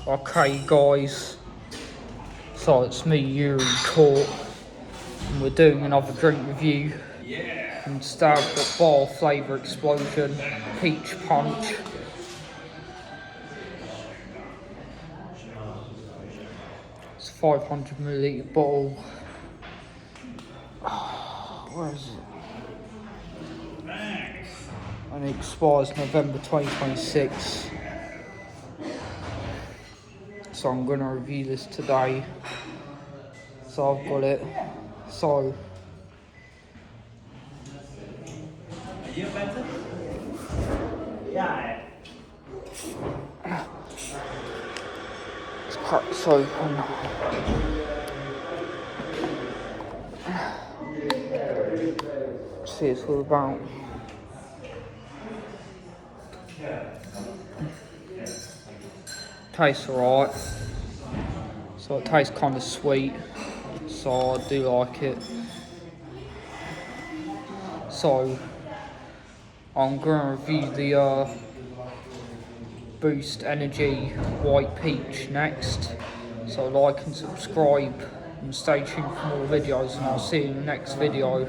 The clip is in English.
Okay guys, so it's me, Yuri Court, and we're doing another drink review. And today I've got Barr Flavour Explosion, Peach Punch. It's a 500ml bottle. Where is it? And it expires November 2026. So I'm going to review this today. So I've got it. So it's cracked this open. See, it's all about. Tastes alright. So it tastes kind of sweet, so I do like it. So I'm going to review the Boost Energy White Peach next. So like and subscribe and stay tuned for more videos, and I'll see you in the next video.